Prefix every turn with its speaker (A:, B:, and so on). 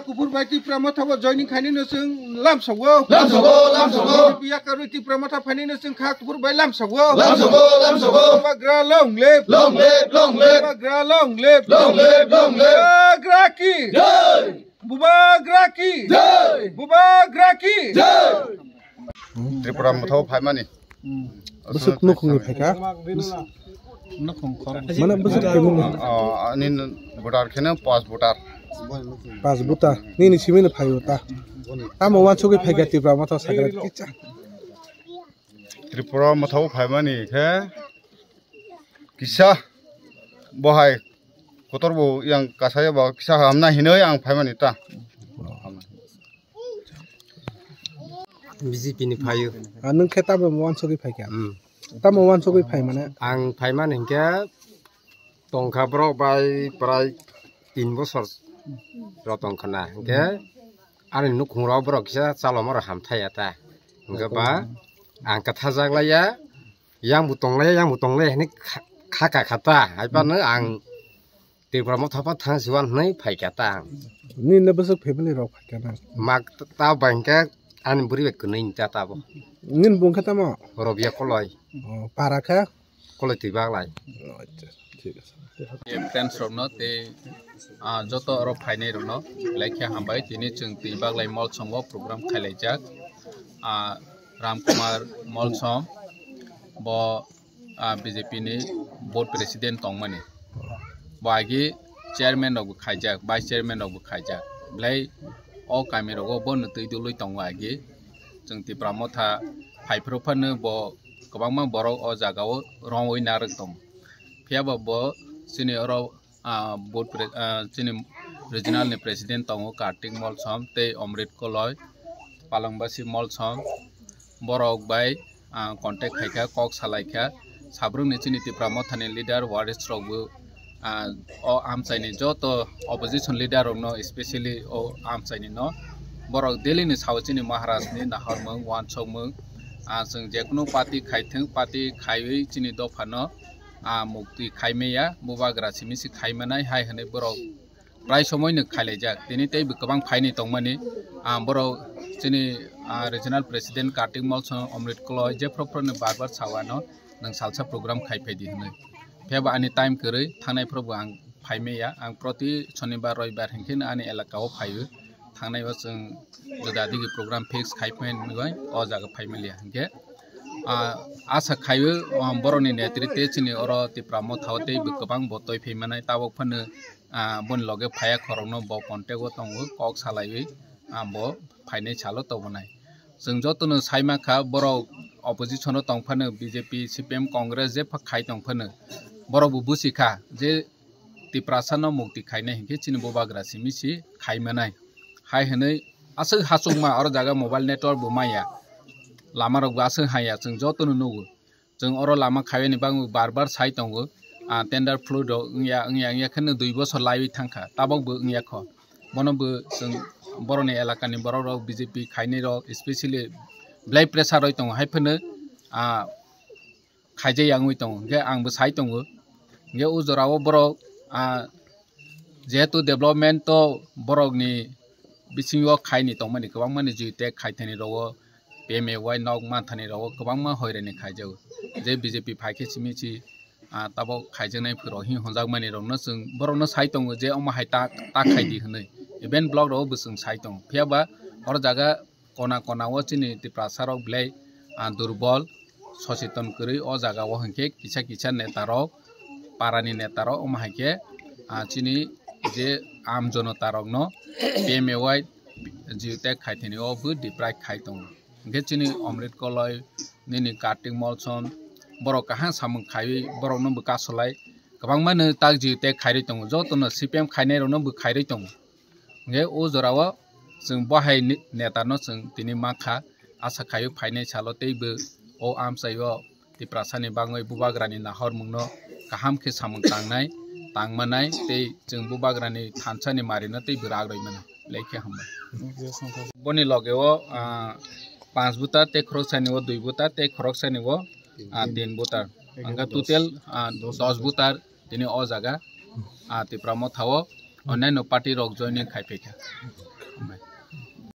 A: kubur baiti pramata wa joining khani no sing lam sawo biya karu ti pramata phani no sing kha kubur bai lam sawo ba gra long lep ba gra long lep gra ki buba gra ki
B: Tripura muthaw phaimani
C: besok nukung pheka mana besok kemung
B: anin votar khena 5 votar
C: ni simen phayota amo wan choge phega Tripura muthaw sakra kicha
B: Tripura muthaw phaimani khe kisa bohai kotorbo yang kasaya ba kisa hamna hinoi ang phaimani ta
D: BJP ni phayu
C: nung kheta bo wan choge pheka tamo wan choge phai mana
D: ang phaiman hingke tongkha bro bai prai 3 bosor ro tongkhana hingke ani nukhung ro bro kisa chalomar hamthaya ta hingke ba ang katha jaglaya yang butonglay ni khaka khata haipa no ang Tripura muthaw pa thang siwan nei phaika ta
C: ni na besok family ro pheka na
D: mak ta bangke ani buri bek kuning ta ta bo
C: nin bung khata mo
D: robia koloi
C: para kha
D: koloi tibak lai
C: ঠিক আছে
E: friends रनो ते जत अरो फाइने रनो लाइखा हामबाय तिनि जों तिबाग लाइ मल समो programme खालायजाक Ramkumar मलसम ब बीजेपी नि बोर्ड प्रेसिडेंट तंगमानि बागी चेयरमैन रबो खायजाक वाइस चेयरमैन रबो खायजाक ब्लाइ अ कामे रगो बन तैदुलै तंगागी जों तिब्रा मथा फाइफ्रोफानो ब गोबांमा बरक अ जागाव रंवै नारक दं फियाबा ब सिनि अरो बोर्ड सिनि रिजनल नि प्रेसिडेंट तंगो कार्तिक मलसम ते अमृत कलय पालंबासी मलसम बरक बाय कन्टेक्ट खायखा कक सालायखा साब्रुनि सिनि तिब्रा मथानि लीडर वारिस रगबो ओ आमसाइनि जत अपोजिशन लीडर रनो स्पेशली ओ आमसाइनि न बरक दिल्ली नि साउथनि महाराज नि नाहरमंग वानसमंग जों जेकुनु पार्टी खायथों पार्टी खायै चिनि दफानो मुक्ति खायमेया बुबाग्रा सिमिसि खायमानाय हाय हने बरक प्राय समयनो खायलायजाक दिनै तैबो गोबां फाइनि दंमानि बरक चिनि रिजनल प्रेसिडेंट कार्तिक मलसम अमृत कलय जेफ्रफ्रनो बारबार सावानो नों सालसा प्रोग्राम खायफैदि हने फेबा आनि टाइम करै थांनायफ्रावबो आं फायमेया आं प्रति शनिबार रविबार हेंखेनो आनि एलाकायाव फायो थांनायबा जों जुदादिगि प्रोग्राम फिक्स खायफैनबाय अ जागा फायमेलिया हेंखे आसा खायो बरनि नेतृत्व चिनि अर तिब्रा मथावते गोबां बतय फैमानाय ताबक फनो बन लगे फाया खरनो ब कन्टेक्ट दंगो कक सालायै ब फायनाय सालो तबनाय जों जतनो साइमाखा बर अपोजिशन तंफानो बीजेपी सीपीएम कांग्रेस जे खाय तंफानो बरबो बुसिखा जे तिप्रासानो मुक्ति खायनाय हेंखे चिनि बबाग्रा सिमिसि खायमानाय हाय हनै आसो हासुमा अर जागा मोबाइल नेटवर्क बुमाया लामारक आसो हाया जों जतनो नुगो जों अर लामा खायनि बां बार साइ दंगो टेंडर फ्लुड इंया खनो 2 बोसोर लायै थांखा ताबकबो इंया ख बनबो जों बरनि एलाकानि बर बीजेपी खायनि र स्पेशली ब्लाड प्रेसार रय दं हायफोनो खायजे यांगै दं गे आंबो साइ दंगो गे उजराव बर जेहेतु डेभलपमेंट तो बरकनि बिसिङाव खायनि दंमानि गोबां माने जिटेक खायथानि रगो पेमेवाय नग माथानि रगो गोबां मा हयरानि खायजो जे बीजेपी फायखे सिमिसि ताबो खायजोनायफोराव हि हजागमानि रनो जों बरनो साइ दं जे अमा हायता ताखायदि हनै इभेन्ट ब्लक रव बोसों साइ दं फियाबा अर जागा कोना कोनाव चिनि तिप्रासाराव ब्लै दुर्बल सचेतन करै अ जागाव हंखे किसा नेताराव पारानि नेताराव अमा हायखे चिनि जे आम जनतारक न पेमेवाय जिटेक खायथेनियावबो डिप्राइड खाय दं हंखे चिनि अमृत कलय निनि कार्तिक मलसम बर काहा सामं खायै बरनो बकासलाय गोबां माने ताक जिटेक खायरै दं जतनो सीपीएम खायनाय रनो बो खायरै दं हंखे ओ जराव जों बाहाय नेतानो जों दिनै माखा आसा खायो फायनाय सालतैबो ओ आमसायो तिप्रासानि बाङै बुबाग्रानि नाहर मुंनो गाहामखे सामं तांमानाय तै जों बुबाग्रानि थानसानि मारिनो तै बिराग्रैमोन लेखे हमबाय बनि लगेव 5 बुता ते खरकसानिव 2 बुता ते खरकसानिव 3 बुता अंगा टोटल 10 बुतार दिनै अ जागा तिप्रा मथाव अन्य नो पार्टी रक जॉइनिंग खाइफेका